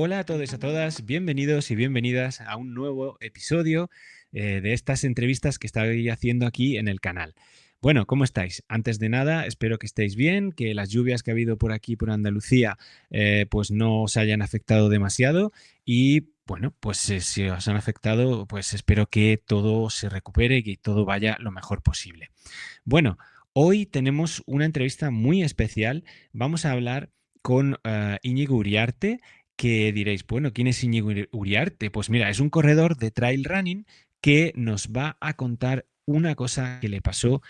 Hola a todos y a todas, bienvenidos y bienvenidas a un nuevo episodio de estas entrevistas que estoy haciendo aquí en el canal. Bueno, ¿cómo estáis? Antes de nada, espero que estéis bien, que las lluvias que ha habido por aquí, por Andalucía, pues no os hayan afectado demasiado y bueno, pues si os han afectado, pues espero que todo se recupere y que todo vaya lo mejor posible. Bueno, hoy tenemos una entrevista muy especial. Vamos a hablar con Íñigo Uriarte, que diréis, bueno, ¿quién es Íñigo Uriarte? Pues mira, es un corredor de trail running que nos va a contar una cosa que le pasó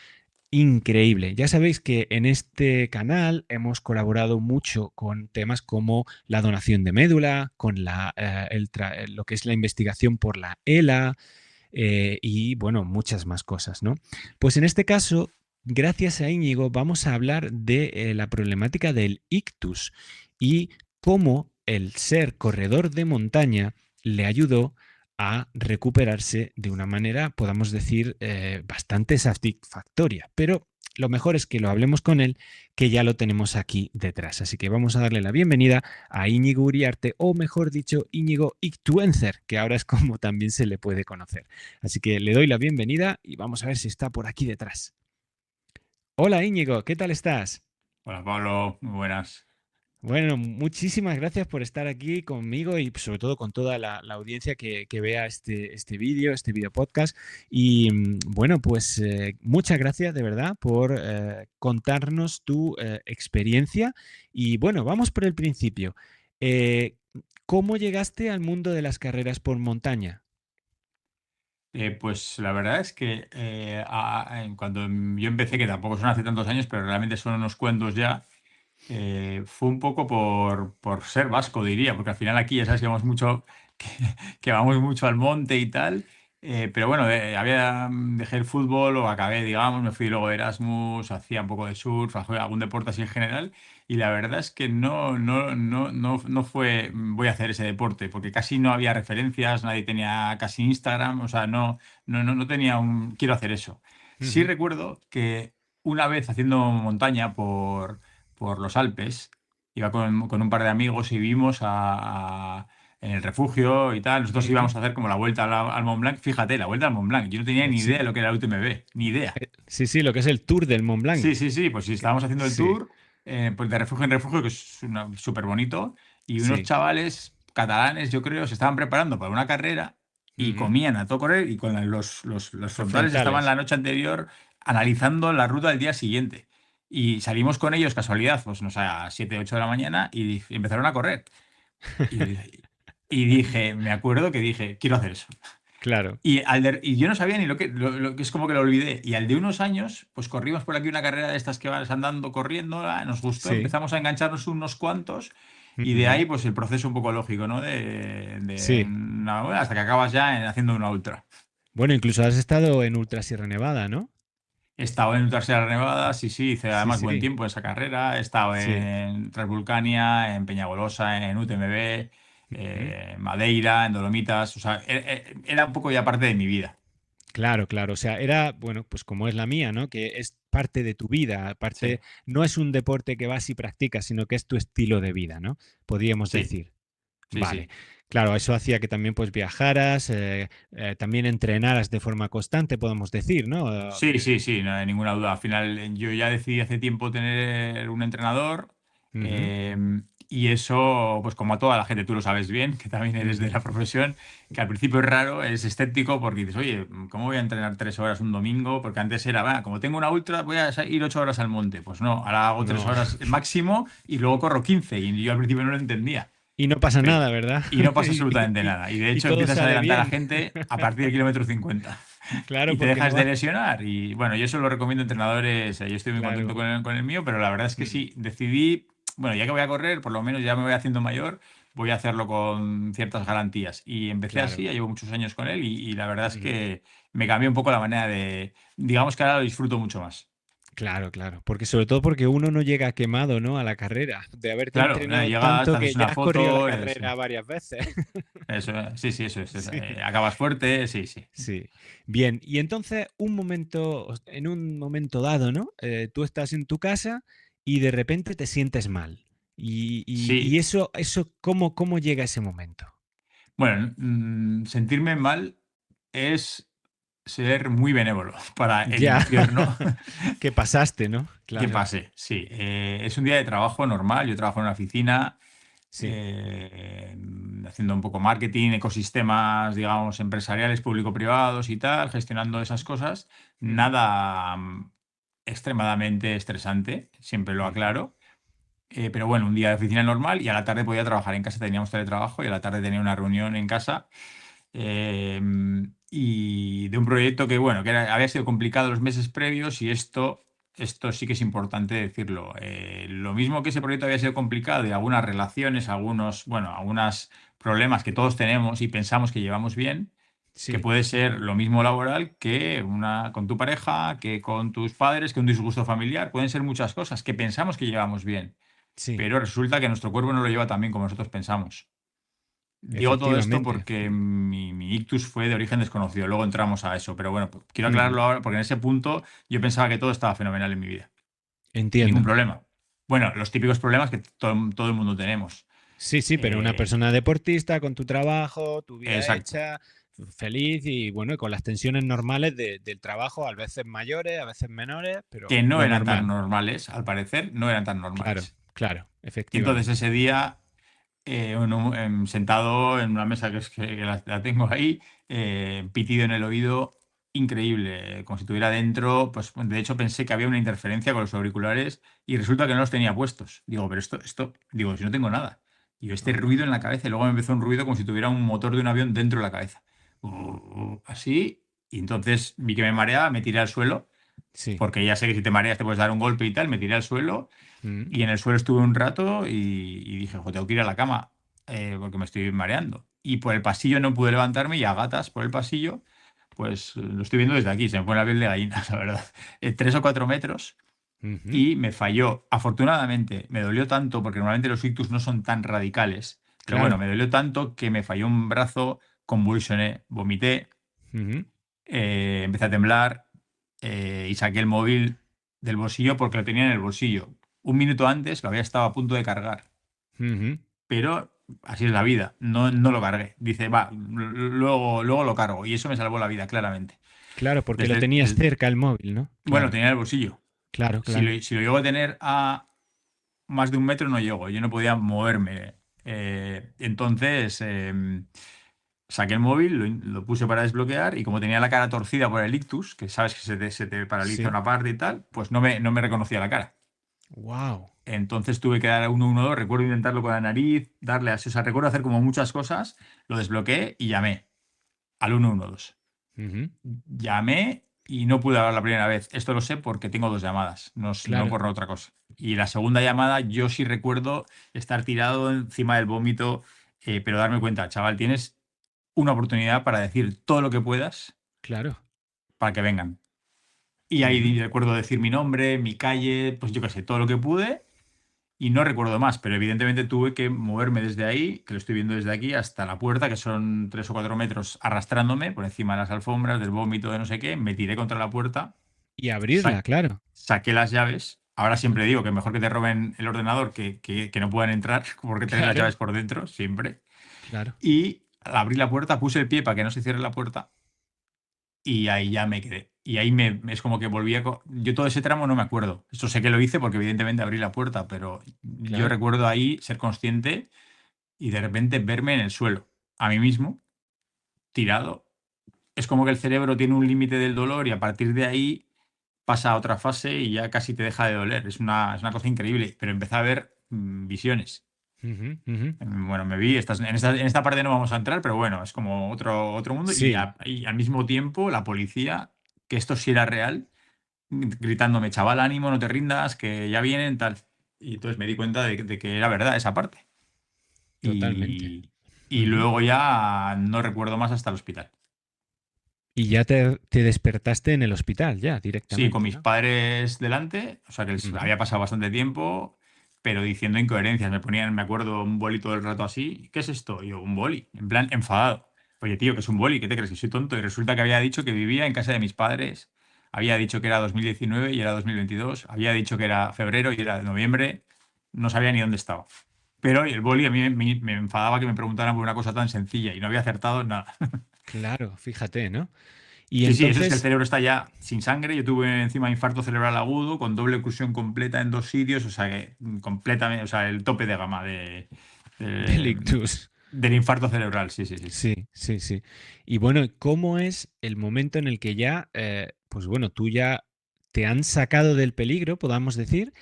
increíble. Ya sabéis que en este canal hemos colaborado mucho con temas como la donación de médula, con lo que es la investigación por la ELA, y bueno, muchas más cosas, ¿no? Pues en este caso, gracias a Íñigo, vamos a hablar de la problemática del ictus y cómo el ser corredor de montaña le ayudó a recuperarse de una manera, podamos decir, bastante satisfactoria. Pero lo mejor es que lo hablemos con él, que ya lo tenemos aquí detrás. Así que vamos a darle la bienvenida a Íñigo Uriarte, o mejor dicho, Íñigo Ictuencer, que ahora es como también se le puede conocer. Así que le doy la bienvenida y vamos a ver si está por aquí detrás. Hola Íñigo, ¿qué tal estás? Hola Pablo, muy buenas. Bueno, muchísimas gracias por estar aquí conmigo y sobre todo con toda la audiencia que vea este vídeo podcast. Y bueno, pues muchas gracias de verdad por contarnos tu experiencia. Y bueno, vamos por el principio. Eh, ¿Cómo llegaste al mundo de las carreras por montaña? Pues la verdad es que cuando yo empecé, que tampoco son hace tantos años, pero realmente son unos cuantos ya, fue un poco por ser vasco, diría, porque al final aquí ya sabes que vamos mucho, que, que vamos mucho al monte y tal. Pero bueno, dejé el fútbol o acabé, digamos, me fui luego de Erasmus, hacía un poco de surf, hacía algún deporte así en general. Y la verdad es que no fue voy a hacer ese deporte, porque casi no había referencias, nadie tenía casi Instagram, o sea, no tenía un quiero hacer eso. Sí Ujú. recuerdo que una vez haciendo montaña por los Alpes, iba con un par de amigos y vimos en el refugio y tal. Nosotros Ujú. íbamos a hacer como la vuelta al Mont Blanc. Fíjate, la vuelta al Mont Blanc. Yo no tenía ni idea Sí, de lo que era la UTMB, ni idea. sí, sí, lo que es el Tour del Mont Blanc. Sí, sí, sí, pues sí, estábamos haciendo el Sí, tour pues de refugio en refugio, que es súper bonito, y unos sí. chavales catalanes, yo creo, se estaban preparando para una carrera y Ujú. comían a todo correr y con los Los frontales estaban frontales. la noche anterior analizando la ruta del día siguiente. Y salimos con ellos, casualidad, pues no sé, a 7 8 de la mañana y empezaron a correr. Y, y dije, me acuerdo que dije, quiero hacer eso. Claro. Y yo no sabía ni lo que es como que lo olvidé. Y al de unos años, pues corrimos por aquí una carrera de estas que vas andando corriendo, nos gustó, Sí. empezamos a engancharnos unos cuantos y de Ujú. ahí pues el proceso un poco lógico, ¿no? Sí. Hasta que acabas ya haciendo una ultra. Bueno, incluso has estado en Ultra Sierra Nevada, ¿no? He estado en Ultra Sierra Nevada, sí, sí, hice Sí, además buen sí. tiempo en esa carrera. He estado Sí. en Transvulcania, en Peñagolosa, en UTMB, Ujú. en Madeira, en Dolomitas. O sea, era un poco ya parte de mi vida. Claro, claro. O sea, era, bueno, pues como es la mía, ¿no? Que es parte de tu vida, Sí, parte, no es un deporte que vas y practicas, sino que es tu estilo de vida, ¿no? Podríamos sí, decir. sí, Vale. sí. Claro, eso hacía que también pues viajaras, también entrenaras de forma constante, podemos decir, ¿no? Sí, sí, sí, no hay ninguna duda. Al final, yo ya decidí hace tiempo tener un entrenador, Ujú. eh, y eso, pues como a toda la gente, tú lo sabes bien, que también eres de Ujú. la profesión, que al principio es raro, es escéptico porque dices, oye, ¿cómo voy a entrenar 3 horas un domingo? Porque antes era, va, como tengo una ultra, voy a ir 8 horas al monte. Pues no, ahora hago tres No. horas máximo y luego corro 15 y yo al principio no lo entendía. Y no pasa Pero, nada, ¿verdad? y no pasa Y, absolutamente y- nada. Y de y hecho todo empiezas a sale adelantar a bien. gente a partir del kilómetro 50 Claro, y te porque no dejas de va. lesionar. Y bueno, yo eso lo recomiendo a entrenadores. Yo estoy muy contento Claro. con el mío, pero la verdad es que Mm. sí, decidí, bueno, ya que voy a correr, por lo menos ya me voy haciendo mayor, voy a hacerlo con ciertas garantías. Y empecé así, Claro. ya llevo muchos años con él y la verdad es Ujú. que me cambió un poco la manera digamos que ahora lo disfruto mucho más. Claro, claro. Porque sobre todo porque uno no llega quemado, ¿no? A la carrera. De haberte Claro, nada, entrenado llegas, tanto te que haces ya una has corrido la foto, carrera varias veces. eso, sí, sí, eso es. Sí. Acabas fuerte, sí, sí. Sí. Bien. Y entonces, en un momento dado, ¿no? Tú estás en tu casa y de repente te sientes mal. Y Sí, eso ¿cómo llega ese momento? bueno, sentirme mal es ser muy benévolo para el Ya, infierno. que pasaste, ¿no? Que Claro, pase, sí. Es un día de trabajo normal. Yo trabajo en una oficina, sí. haciendo un poco marketing, ecosistemas, digamos, empresariales, público-privados y tal, gestionando esas cosas. Ujú, Nada extremadamente estresante, siempre lo ujú, aclaro. Pero bueno, un día de oficina normal y a la tarde podía trabajar en casa, teníamos teletrabajo y a la tarde tenía una reunión en casa. Y de un proyecto que, bueno, había sido complicado los meses previos y esto sí que es importante decirlo. Lo mismo que ese proyecto había sido complicado y algunas relaciones, algunos problemas que todos tenemos y pensamos que llevamos bien, que sí, puede ser lo mismo laboral que con tu pareja, que con tus padres, que un disgusto familiar. Pueden ser muchas cosas que pensamos que llevamos bien, sí, pero resulta que nuestro cuerpo no lo lleva tan bien como nosotros pensamos. Digo todo esto efectivamente. porque mi ictus fue de origen desconocido. Luego entramos a eso, pero bueno, quiero Ujú, aclararlo ahora porque en ese punto yo pensaba que todo estaba fenomenal en mi vida. Ningún entiendo. problema. Bueno, los típicos problemas que todo el mundo tenemos. Sí, sí, pero una Eh, persona deportista con tu trabajo, tu vida exacto. hecha, feliz y bueno, con las tensiones normales del trabajo, a veces mayores, a veces menores, Que pero no lo eran tan normal. normales, al parecer, no eran tan Claro, normales. claro, Y entonces efectivamente. ese día, sentado en una mesa que la tengo ahí, pitido en el oído, increíble, como si estuviera dentro. Pues de hecho pensé que había una interferencia con los auriculares y resulta que no los tenía puestos. Digo, pero digo, si no tengo nada. Y yo, este Oh, ruido en la cabeza, y luego me empezó un ruido como si tuviera un motor de un avión dentro de la cabeza. Así, y entonces vi que me mareaba, me tiré al suelo, sí. porque ya sé que si te mareas te puedes dar un golpe y tal, me tiré al suelo Mm, y en el suelo estuve un rato y dije, "Jo, tengo que ir a la cama porque me estoy mareando". Y por el pasillo no pude levantarme y a gatas por el pasillo, pues lo estoy viendo desde aquí, se me pone la piel de gallina, la verdad. 3 o 4 metros ujú, y me falló. Afortunadamente, me dolió tanto porque normalmente los ictus no son tan radicales, pero bueno, claro. me dolió tanto que me falló un brazo, convulsioné, vomité, Ujú, empecé a temblar y saqué el móvil del bolsillo porque lo tenía en el bolsillo. Un minuto antes lo había estado a punto de cargar, ujú. pero así es la vida. No, no lo cargué. Dice, va, luego lo cargo. Y eso me salvó la vida, claramente. Claro, porque lo Desde, tenías des- cerca el móvil, ¿no? bueno, Claro, tenía en el bolsillo. claro, Si claro. si lo llego a tener a más de un metro, no llego. Yo no podía moverme. Entonces, saqué el móvil, lo puse para desbloquear y como tenía la cara torcida por el ictus, que sabes que se te paraliza Sí. una parte y tal, pues no me reconocía la cara. Wow. Entonces tuve que dar a 112, recuerdo intentarlo con la nariz, darle así, o sea, recuerdo hacer como muchas cosas, lo desbloqueé y llamé al 112. Llamé y no pude hablar la primera vez. Esto lo sé porque tengo dos llamadas, no Claro, por otra cosa. Y la segunda llamada yo sí recuerdo estar tirado encima del vómito, pero darme cuenta, chaval, tienes una oportunidad para decir todo lo que puedas claro. para que vengan. Y Ujú, ahí recuerdo decir mi nombre, mi calle, pues yo qué sé, todo lo que pude y no recuerdo más, pero evidentemente tuve que moverme desde ahí, que lo estoy viendo desde aquí, hasta la puerta, que son 3 o 4 metros arrastrándome por encima de las alfombras, del vómito, de no sé qué, me tiré contra la puerta, y sa- abrirla, claro. saqué las llaves. Ahora siempre Ujú, digo que mejor que te roben el ordenador que no puedan entrar, porque tener las claro, llaves por dentro, siempre. claro. Y al abrir la puerta, puse el pie para que no se cierre la puerta y ahí ya me quedé. Y ahí es como que volví Yo todo ese tramo no me acuerdo. Eso sé que lo hice porque evidentemente abrí la puerta, pero yo Claro. recuerdo ahí ser consciente y de repente verme en el suelo, a mí mismo, tirado. Es como que el cerebro tiene un límite del dolor y a partir de ahí pasa a otra fase y ya casi te deja de doler. Es una cosa increíble, pero empecé a ver visiones. Ujú, ujú. Bueno, me vi, en esta parte no vamos a entrar, pero bueno, es como otro mundo. Y, Sí. y al mismo tiempo, la policía, que esto sí era real, gritándome, chaval, ánimo, no te rindas, que ya vienen, tal. Y entonces me di cuenta de que era verdad esa parte. Totalmente. Y Ujú. luego ya no recuerdo más hasta el hospital. Y ya te despertaste en el hospital, ya, Sí, con directamente, mis ¿no? padres delante, o sea que Ujú. había pasado bastante tiempo, pero diciendo incoherencias. Me ponían, me acuerdo, un boli todo el rato así. ¿Qué es esto? Y yo, un boli, en plan enfadado. Oye, tío, que es un boli, ¿qué te crees? Que soy tonto. Y resulta que había dicho que vivía en casa de mis padres, había dicho que era 2019 y era 2022, había dicho que era febrero y era noviembre. no sabía ni dónde estaba. Pero el boli a mí me enfadaba que me preguntaran por una cosa tan sencilla y no había acertado nada. Claro, fíjate, ¿no? Y Sí, sí, eso es que el entonces, cerebro está ya sin sangre. Yo tuve encima infarto cerebral agudo con doble oclusión completa en 2 sitios, o sea que completamente, o sea, el tope de gama del de- ictus. del infarto cerebral, sí, sí, sí. Sí, sí, sí. Y bueno, ¿cómo es el momento en el que ya, pues bueno, tú ya te han sacado del peligro, podamos decir,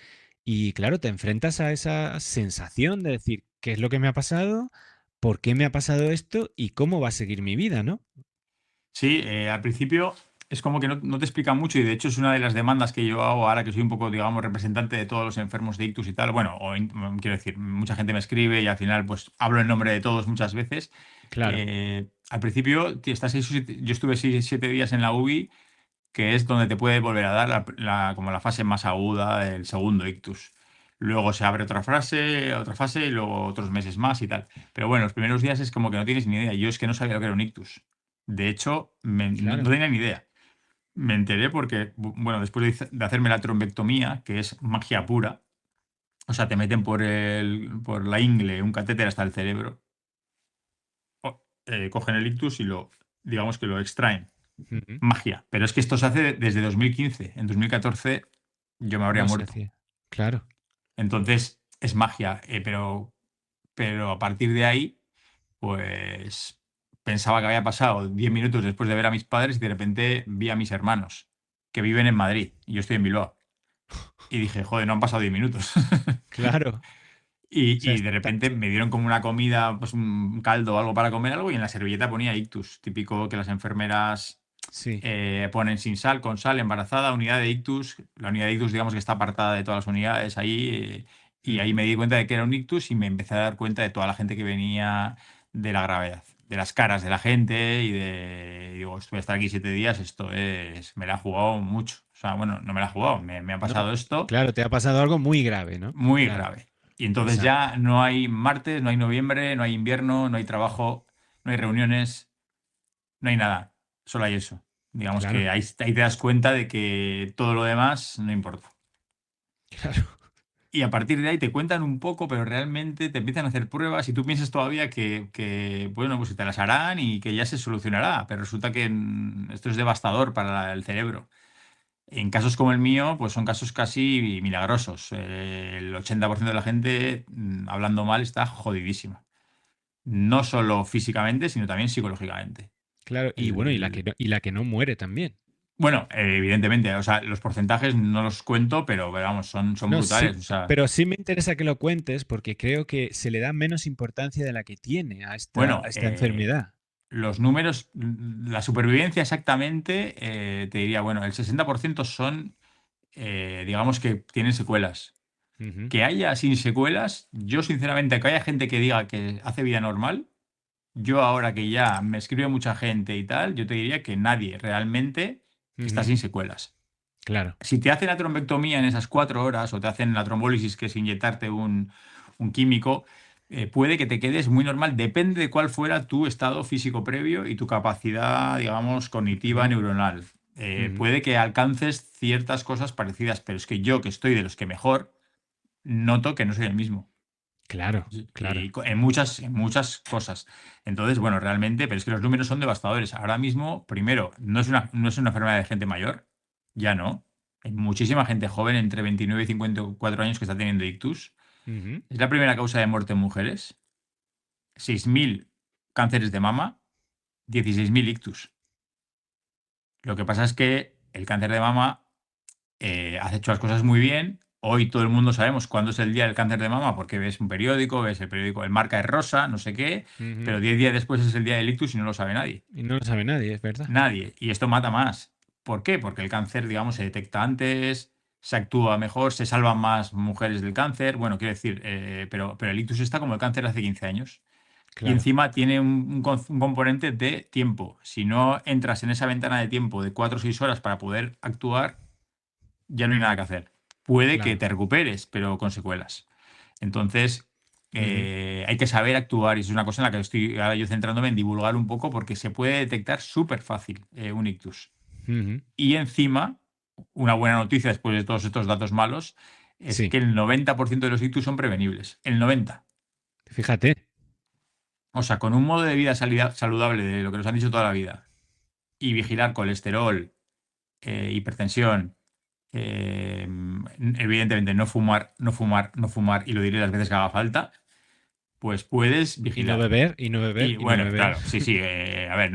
y claro, te enfrentas a esa sensación de decir, ¿qué es lo que me ha pasado? ¿Por qué me ha pasado esto? ¿Y cómo va a seguir mi vida, no? Sí, al principio es como que no te explica mucho y de hecho es una de las demandas que yo hago ahora que soy un poco, digamos, representante de todos los enfermos de ictus y tal. Bueno, quiero decir, mucha gente me escribe y al final pues hablo en nombre de todos muchas veces. Claro. Al principio estás yo estuve 6 o 7 días en la UBI, que es donde te puede volver a dar como la fase más aguda del segundo ictus. Luego se abre otra fase y luego otros meses más y tal. Pero bueno, los primeros días es como que no tienes ni idea. Yo es que no sabía lo que era un ictus. De hecho, no Claro. tenía ni idea. Me enteré porque, bueno, después de hacerme la trombectomía, que es magia pura, o sea, te meten por la ingle un catéter hasta el cerebro, cogen el ictus y digamos que lo extraen. Ujú. Magia. Pero es que esto se hace desde 2015. En 2014 yo me habría No se muerto. hacía. Claro. Entonces es magia. Pero a partir de ahí, pues pensaba que había pasado 10 minutos después de ver a mis padres y de repente vi a mis hermanos que viven en Madrid y yo estoy en Bilbao. Y dije, joder, no han pasado 10 minutos. Claro. O sea, Y de repente me dieron como una comida, pues un caldo o algo para comer algo y en la servilleta ponía ictus, típico que las enfermeras sí. ponen sin sal, con sal, embarazada, unidad de ictus. La unidad de ictus, digamos que está apartada de todas las unidades ahí. Y ahí Ujú. me di cuenta de que era un ictus y me empecé a dar cuenta de toda la gente que venía, de la gravedad, de las caras de la gente digo, estoy a estar aquí 7 días, me la he jugado mucho. O sea, bueno, no me la he jugado, me ha No, pasado esto claro, te ha pasado algo muy grave, ¿no? muy Claro. grave. Y entonces Exacto. ya no hay martes, no hay noviembre, no hay invierno, no hay trabajo, no hay reuniones, no hay nada, solo hay eso. Digamos Claro. que ahí te das cuenta de que todo lo demás no importa. Claro. Y a partir de ahí te cuentan un poco, pero realmente te empiezan a hacer pruebas y tú piensas todavía bueno, pues te las harán y que ya se solucionará, pero resulta que esto es devastador para el cerebro. En casos como el mío, pues son casos casi milagrosos. El 80% de la gente, hablando mal, está jodidísima. No solo físicamente, sino también psicológicamente. Claro. Y bueno, El, y la que no muere también. Bueno, evidentemente, o sea, los porcentajes no los cuento, pero vamos, son No, sí, brutales. O sea, pero sí me interesa que lo cuentes porque creo que se le da menos importancia de la que tiene bueno, a esta enfermedad. los números, la supervivencia exactamente, te diría, bueno, el 60% son, digamos que tienen secuelas. Ujú, Que haya sin secuelas, yo sinceramente, que haya gente que diga que hace vida normal, yo ahora que ya me escribe mucha gente y tal, yo te diría que nadie realmente está ujú. sin secuelas. Claro, Si te hacen la trombectomía en esas 4 horas o te hacen la trombólisis, que es inyectarte un químico, puede que te quedes muy normal. Depende de cuál fuera tu estado físico previo y tu capacidad, digamos, cognitiva ujú, neuronal. ujú. Puede que alcances ciertas cosas parecidas, pero es que yo, que estoy de los que mejor, noto que no soy el mismo. Claro, Sí, claro. en muchas cosas. Entonces, bueno, realmente, pero es que los números son devastadores. Ahora mismo, primero, no es una enfermedad de gente mayor, ya no. Hay muchísima gente joven entre 29 y 54 años que está teniendo ictus. Ujú. Es la primera causa de muerte en mujeres. 6.000 cánceres de mama, 16.000 ictus. Lo que pasa es que el cáncer de mama has hecho las cosas muy bien. Hoy todo el mundo sabemos cuándo es el día del cáncer de mama porque ves un periódico, ves el periódico, el marca es rosa, no sé qué, Ujú. pero 10 días después es el día del ictus y no lo sabe nadie. Y no lo sabe nadie, es verdad. Nadie. Y esto mata más. ¿Por qué? Porque el cáncer, digamos, se detecta antes, se actúa mejor, se salvan más mujeres del cáncer. Bueno, quiero decir, pero el ictus está como el cáncer de hace 15 años. Y Claro, encima tiene un componente de tiempo. Si no entras en esa ventana de tiempo de 4 o 6 horas para poder actuar, ya no hay nada que hacer. Puede que claro. te recuperes, pero con secuelas. Entonces, Ujú, hay que saber actuar y es una cosa en la que estoy ahora yo centrándome en divulgar un poco porque se puede detectar súper fácil un ictus. ujú. Y encima, una buena noticia después de todos estos datos malos, es Sí, que el 90% de los ictus son prevenibles. El 90%. fíjate. O sea, con un modo de vida saludable de lo que nos han dicho toda la vida y vigilar colesterol, hipertensión, evidentemente no fumar, no fumar, no fumar, y lo diré las veces que haga falta, pues puedes Y no vigilar. beber, y no beber, Y y no bueno, beber. claro, sí, sí, a ver,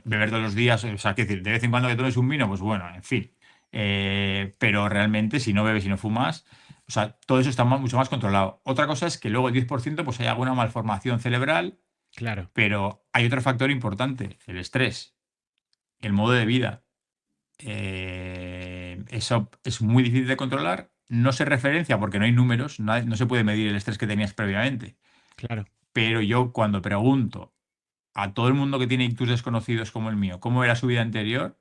beber todos los días, o sea, qué decir, de vez en cuando que tomes un vino, pues bueno, en fin. Pero realmente, si no bebes y no fumas, o sea, todo eso está mucho más controlado. Otra cosa es que luego el 10% pues hay alguna malformación cerebral, Claro, pero hay otro factor importante, el estrés, el modo de vida. Eso es muy difícil de controlar. No se referencia porque no hay números, no se puede medir el estrés que tenías previamente. claro, Pero yo cuando pregunto a todo el mundo que tiene ictus desconocidos como el mío, cómo era su vida anterior,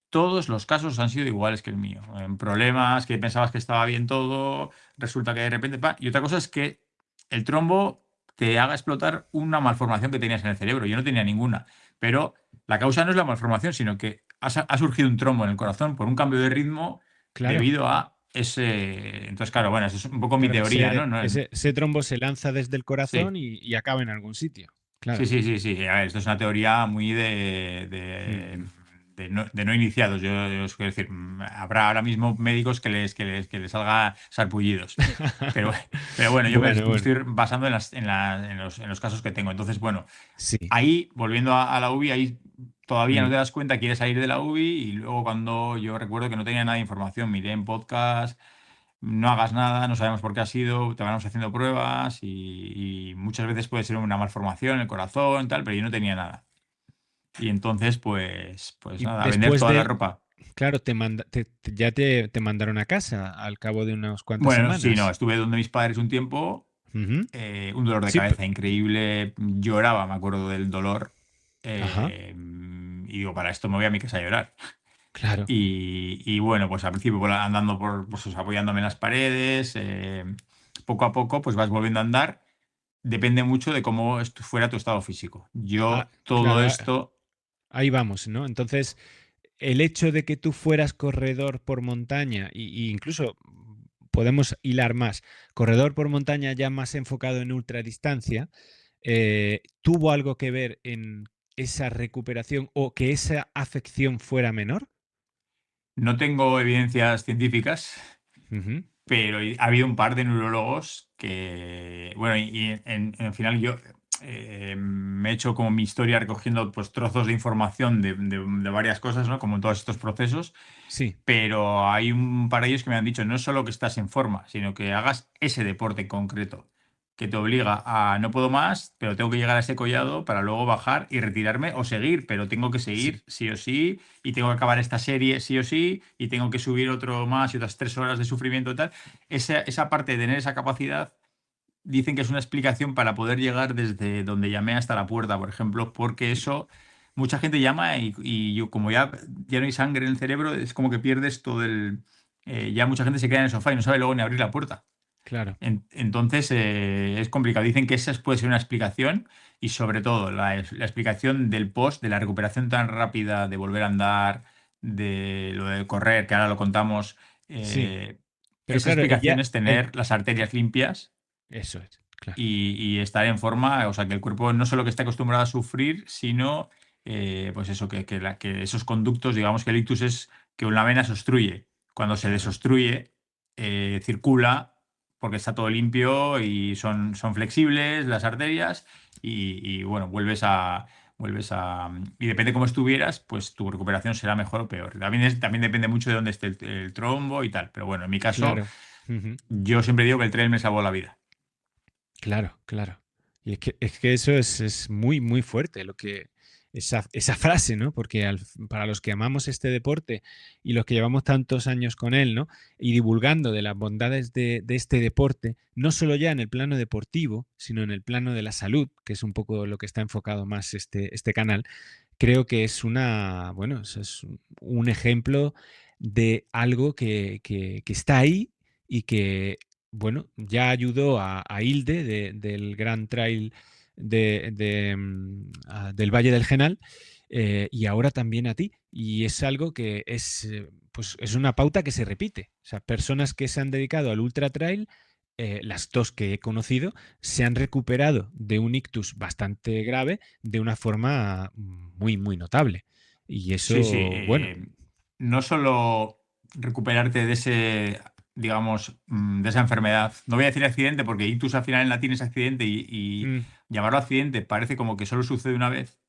todos los casos han sido iguales que el mío. En problemas que pensabas que estaba bien todo, resulta que de repente... Y otra cosa es que el trombo te haga explotar una malformación que tenías en el cerebro. Yo no tenía ninguna. Pero la causa no es la malformación, sino que ha surgido un trombo en el corazón por un cambio de ritmo claro. debido a ese... Entonces, claro, bueno, eso es un poco mi Claro, teoría, ¿no? ese trombo se lanza desde el corazón Sí. y acaba en algún sitio. Sí, Claro. sí, sí, sí. A ver, esto es una teoría muy Ujú. de no iniciados. Yo os quiero decir, habrá ahora mismo médicos que les salga sarpullidos. Pero, pero bueno, yo Bueno, me bueno. estoy basando en los casos que tengo. Entonces, bueno, Sí, ahí, volviendo a la UBI, ahí todavía no mm, te das cuenta, quieres salir de la UBI y luego cuando yo recuerdo que no tenía nada de información, miré en podcast, no hagas nada, no sabemos por qué ha sido, te vamos haciendo pruebas y muchas veces puede ser una malformación en el corazón, tal, pero yo no tenía nada. Y entonces, pues y nada, a vender después toda la de, ropa. claro, ya te mandaron a casa al cabo de unas cuantas Bueno, sí, no, semanas. estuve donde mis padres un tiempo, Ujú. un dolor de Sí, cabeza increíble, lloraba, me acuerdo del dolor. ajá, Y digo, para esto me voy a mi casa a llorar. claro, Y bueno, pues al principio andando pues, apoyándome en las paredes, poco a poco pues vas volviendo a andar. Depende mucho de cómo fuera tu estado físico. ah, Yo todo claro, esto, ahí vamos, ¿no? Entonces, el hecho de que tú fueras corredor por montaña, y incluso podemos hilar más, corredor por montaña ya más enfocado en ultradistancia, ¿tuvo algo que ver en esa recuperación o que esa afección fuera menor? no tengo evidencias científicas, Ujú. pero ha habido un par de neurólogos que, bueno, y en final yo me he hecho como mi historia recogiendo pues trozos de información de varias cosas, ¿no? Como en todos estos procesos, Sí, pero hay un par de ellos que me han dicho, no es solo que estás en forma, sino que hagas ese deporte en concreto, que te obliga a no puedo más, pero tengo que llegar a ese collado para luego bajar y retirarme o seguir, pero tengo que sí, seguir sí o sí, y tengo que acabar esta serie sí o sí, y tengo que subir otro más y otras 3 horas de sufrimiento y tal. Esa parte de tener esa capacidad, dicen que es una explicación para poder llegar desde donde llamé hasta la puerta, por ejemplo, porque eso... Mucha gente llama y yo, como ya no hay sangre en el cerebro, es como que pierdes todo el... ya mucha gente se queda en el sofá y no sabe luego ni abrir la puerta. claro, Entonces es complicado. Dicen que esa puede ser una explicación y sobre todo la explicación del post, de la recuperación tan rápida, de volver a andar, de lo de correr, que ahora lo contamos. sí. eh, Pero esa claro, explicación es tener las arterias limpias eso es, claro. y estar en forma, o sea, que el cuerpo no solo que esté acostumbrado a sufrir, sino pues eso, que esos conductos, digamos que el ictus es que una vena se obstruye. Cuando se Claro, desobstruye, circula porque está todo limpio y son flexibles las arterias y, bueno, y depende cómo estuvieras, pues tu recuperación será mejor o peor. También depende mucho de dónde esté el trombo y tal. Pero bueno, en mi caso, claro. Ujú. yo siempre digo que el trail me salvó la vida. Claro, claro. Y es que eso es muy, muy fuerte lo que esa frase, ¿no? Porque para los que amamos este deporte y los que llevamos tantos años con él, ¿no? Y divulgando de las bondades de este deporte, no solo ya en el plano deportivo, sino en el plano de la salud, que es un poco lo que está enfocado más este canal, creo que es bueno, es un ejemplo de algo que está ahí y que bueno, ya ayudó a Hilde del Gran Trail del Valle del Genal, y ahora también a ti. y es algo que es, pues es una pauta que se repite. O sea, personas que se han dedicado al ultra trail, las dos que he conocido, se han recuperado de un ictus bastante grave de una forma muy, muy notable. Y Sí, sí. eso, bueno, No solo recuperarte de ese, digamos, de esa enfermedad. No voy a decir accidente porque ictus al final en latín es accidente y mm, llamarlo accidente parece como que solo sucede una vez.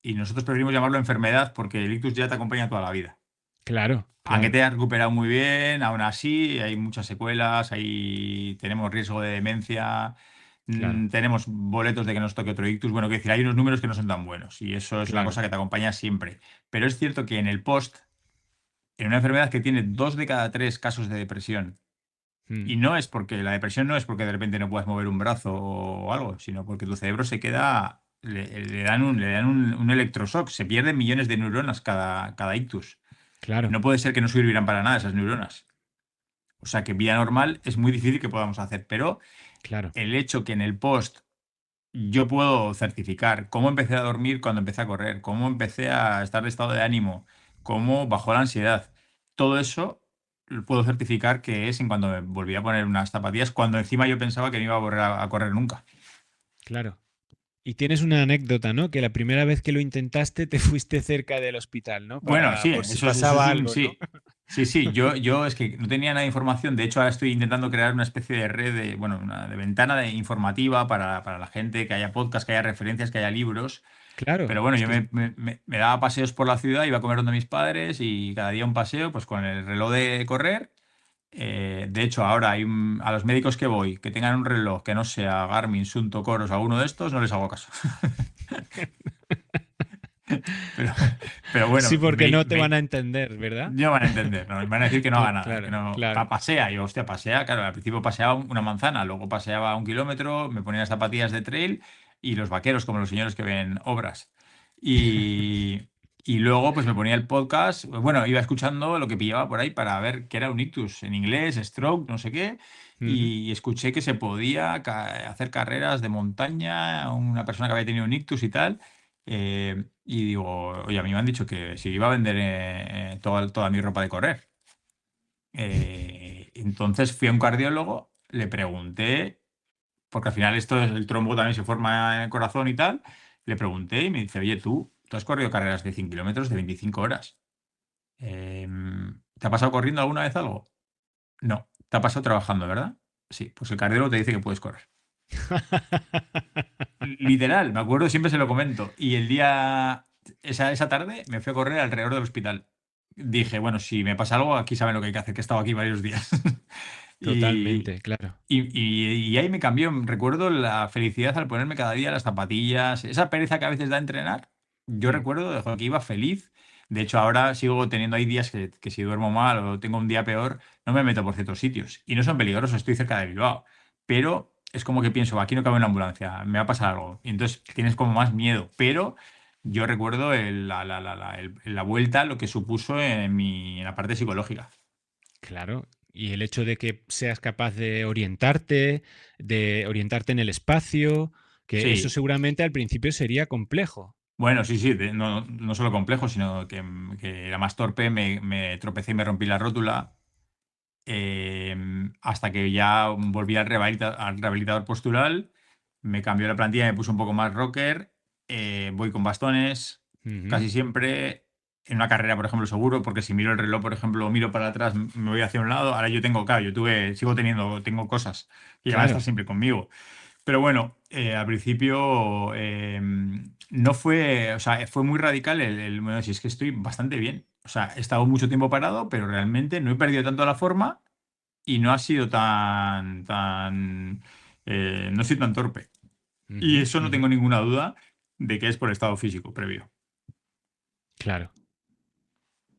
Y nosotros preferimos llamarlo enfermedad porque el ictus ya te acompaña toda la vida. claro, Aunque claro, te hayas recuperado muy bien, aún así hay muchas secuelas, tenemos riesgo de demencia, claro, tenemos boletos de que nos toque otro ictus. Bueno, quiero decir, hay unos números que no son tan buenos y eso es una claro. cosa que te acompaña siempre. Pero es cierto que en el post, en una enfermedad que tiene 2 de cada 3 casos de depresión, Mm, y no es porque la depresión no es porque de repente no puedas mover un brazo o algo, sino porque tu cerebro se queda, le dan un electroshock, se pierden millones de neuronas cada ictus. claro, No puede ser que no servirán para nada esas neuronas. O sea que vida normal es muy difícil que podamos hacer, pero claro, el hecho que en el post yo puedo certificar cómo empecé a dormir cuando empecé a correr, cómo empecé a estar de estado de ánimo, cómo bajó la ansiedad, todo eso lo puedo certificar que es en cuando me volví a poner unas zapatillas, cuando encima yo pensaba que no iba a volver a correr nunca. claro. Y tienes una anécdota, ¿no? Que la primera vez que lo intentaste te fuiste cerca del hospital, ¿no? Bueno, Para sí, por si eso es pasaba un algo, ¿no? sí. Sí, sí, yo es que no tenía nada de información. De hecho, ahora estoy intentando crear una especie de red de, bueno, una de ventana informativa para la gente, que haya podcast, que haya referencias, que haya libros. Claro, Pero bueno, es yo que me daba paseos por la ciudad, iba a comer donde mis padres y cada día un paseo, pues con el reloj de correr. De hecho, ahora a los médicos que voy, que tengan un reloj que no sea Garmin, Sunto, Coros, alguno de estos, no les hago caso. Pero, pero sí, bueno, porque no te van a entender, ¿verdad? no van a entender, ¿no? Van a decir que no haga nada, que Claro, no claro, pasea. Y yo, hostia, pasea, claro, al principio paseaba una manzana, luego paseaba 1 kilómetro, me ponía las zapatillas de trail y los vaqueros, como los señores que ven obras. Y, y luego, pues me ponía el podcast, bueno, iba escuchando lo que pillaba por ahí para ver qué era un ictus en inglés, stroke, no sé qué. ujú, Y escuché que se podía hacer carreras de montaña, una persona que había tenido un ictus y tal. Y digo, oye, a mí me han dicho que si iba a vender toda mi ropa de correr. Entonces fui a un cardiólogo, le pregunté, porque al final esto es el trombo también se forma en el corazón y tal. Le pregunté y me dice, oye, tú has corrido carreras de 100 kilómetros de 25 horas. ¿Te ha pasado corriendo alguna vez algo? No. ¿Te ha pasado trabajando, verdad? Sí, pues el cardiólogo te dice que puedes correr. Literal, me acuerdo, siempre se lo comento. Y esa tarde me fui a correr alrededor del hospital. Dije, bueno, si me pasa algo, aquí saben lo que hay que hacer, que he estado aquí varios días. Y, Totalmente, claro. y ahí me cambió. Recuerdo la felicidad al ponerme cada día las zapatillas, esa pereza que a veces da entrenar. Yo Mm, recuerdo que iba feliz. De hecho, ahora sigo teniendo ahí días que si duermo mal o tengo un día peor, no me meto por ciertos sitios. Y no son peligrosos, estoy cerca de Bilbao. Pero es como que pienso, aquí no cabe una ambulancia, me va a pasar algo. Y entonces tienes como más miedo. Pero yo recuerdo la vuelta, lo que supuso en la parte psicológica. claro. Y el hecho de que seas capaz de orientarte en el espacio, que eso Sí, seguramente al principio sería complejo. bueno, sí, sí, no, no solo complejo, sino que era más torpe, me tropecé y me rompí la rótula, hasta que ya volví al rehabilitador postural, me cambió la plantilla, me puso un poco más rocker, voy con bastones, Ujú, casi siempre, en una carrera, por ejemplo, seguro, porque si miro el reloj, por ejemplo, miro para atrás, me voy hacia un lado, ahora yo tengo, claro, tengo cosas que van a estar claro. siempre conmigo. Pero bueno, al principio no fue, o sea, fue muy radical bueno, si es que estoy bastante bien. O sea, he estado mucho tiempo parado, pero realmente no he perdido tanto la forma y no ha sido no soy tan torpe. Y Ujú, eso no ujú, tengo ninguna duda de que es por estado físico previo. claro.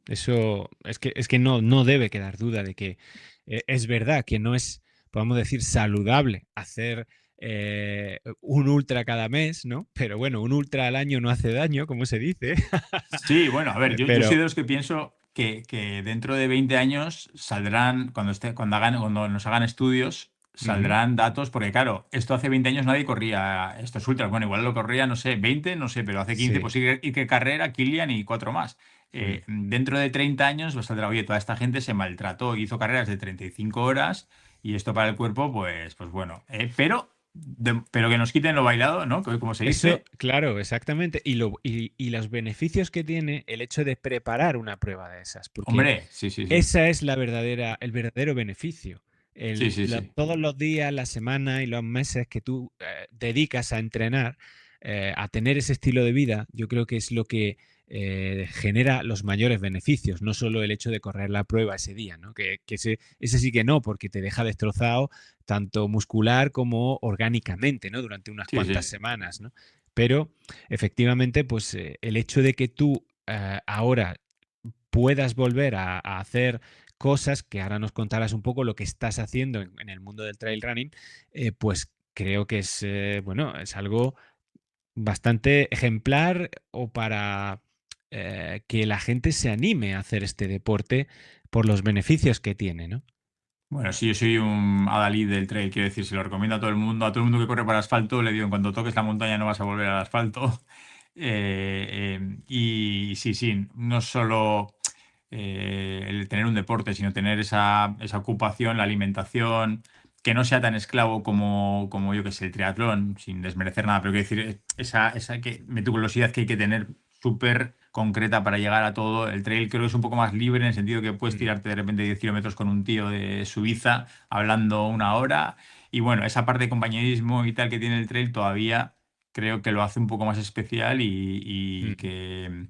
Eso es que no, no debe quedar duda de que es verdad que no es, podemos decir, saludable hacer un ultra cada mes, ¿no? Pero bueno, un ultra al año no hace daño, como se dice. Sí, bueno, a ver, yo soy Pero de los que pienso que dentro de 20 años saldrán, cuando nos hagan estudios, ujú, saldrán datos, porque claro, esto hace 20 años nadie corría estos ultras. Bueno, igual lo corría, no sé, 20, no sé, pero hace 15 sí, pues Iker Carrera, Kilian y cuatro más. Mm. Dentro de 30 años, pues saldrá, oye, toda esta gente se maltrató, hizo carreras de 35 horas y esto para el cuerpo, pues bueno. Pero que nos quiten lo bailado, ¿no? Como se Eso, dice. claro, exactamente. Y los beneficios que tiene el hecho de preparar una prueba de esas, porque Hombre, sí, sí, sí. esa es el verdadero beneficio. Sí, sí, sí. Todos los días, la semana y los meses que tú dedicas a entrenar, a tener ese estilo de vida, yo creo que es lo que genera los mayores beneficios, no solo el hecho de correr la prueba ese día, ¿no? Que ese sí que no, porque te deja destrozado tanto muscular como orgánicamente, ¿no? Durante unas Sí, cuantas sí. semanas, ¿no? Pero efectivamente, pues el hecho de que tú ahora puedas volver a hacer cosas que ahora nos contarás un poco lo que estás haciendo en el mundo del trail running, pues creo que es, bueno, es algo bastante ejemplar o para que la gente se anime a hacer este deporte por los beneficios que tiene, ¿no? Bueno, sí, yo soy un adalid del trail, quiero decir, se lo recomiendo a todo el mundo que corre para asfalto, le digo, en cuanto toques la montaña no vas a volver al asfalto. Y sí, sí, no solo el tener un deporte, sino tener esa ocupación, la alimentación, que no sea tan esclavo como yo que sé, el triatlón, sin desmerecer nada, pero quiero decir, esa meticulosidad que hay que tener súper concreta para llegar a todo. El trail creo que es un poco más libre en el sentido que puedes Mm, tirarte de repente 10 kilómetros con un tío de Suiza hablando una hora. Y bueno, esa parte de compañerismo y tal que tiene el trail todavía creo que lo hace un poco más especial y mm, que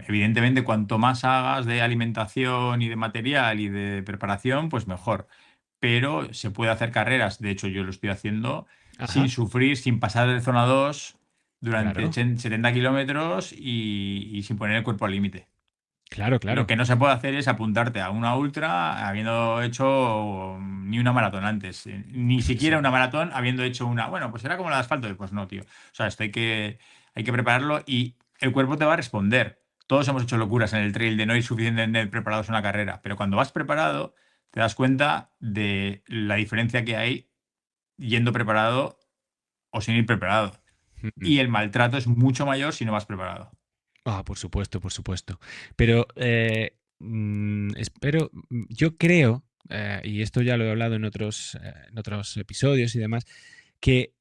evidentemente cuanto más hagas de alimentación y de material y de preparación, pues mejor. Pero se puede hacer carreras, de hecho yo lo estoy haciendo sin ajá, sufrir, sin pasar de zona 2 durante claro, 70 kilómetros y sin poner el cuerpo al límite. claro, Lo claro. que no se puede hacer es apuntarte a una ultra habiendo hecho ni una maratón antes, ni siquiera Sí. una maratón habiendo hecho una. Bueno, pues era como la de asfalto. Pues no, tío. O sea, esto hay que prepararlo y el cuerpo te va a responder. Todos hemos hecho locuras en el trail de no ir suficientemente preparados a una carrera, pero cuando vas preparado te das cuenta de la diferencia que hay yendo preparado o sin ir preparado. Mm. Y el maltrato es mucho mayor si no vas preparado. Ah, por supuesto, por supuesto. Pero espero, yo creo, y esto ya lo he hablado en otros episodios y demás, que,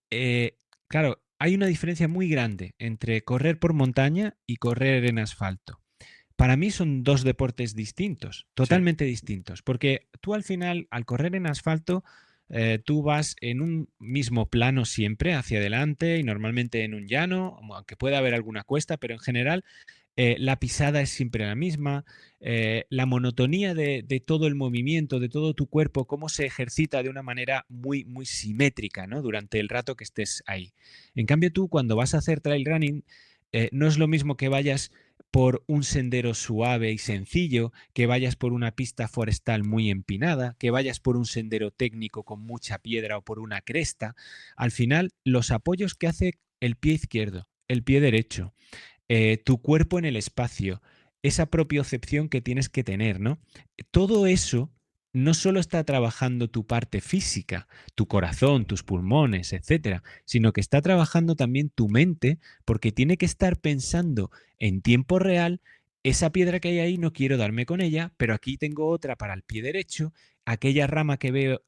claro, hay una diferencia muy grande entre correr por montaña y correr en asfalto. Para mí son dos deportes distintos, Sí. totalmente distintos, porque tú al final, al correr en asfalto, tú vas en un mismo plano siempre hacia adelante y normalmente en un llano, aunque pueda haber alguna cuesta, pero en general la pisada es siempre la misma, la monotonía de todo el movimiento, de todo tu cuerpo, cómo se ejercita de una manera muy, muy simétrica, ¿no? Durante el rato que estés ahí. En cambio, tú cuando vas a hacer trail running, no es lo mismo que vayas por un sendero suave y sencillo, que vayas por una pista forestal muy empinada, que vayas por un sendero técnico con mucha piedra o por una cresta. Al final, los apoyos que hace el pie izquierdo, el pie derecho, tu cuerpo en el espacio, esa propiocepción que tienes que tener, ¿no? Todo eso no solo está trabajando tu parte física, tu corazón, tus pulmones, etcétera, sino que está trabajando también tu mente, porque tiene que estar pensando en tiempo real, esa piedra que hay ahí no quiero darme con ella, pero aquí tengo otra para el pie derecho, aquella rama que veo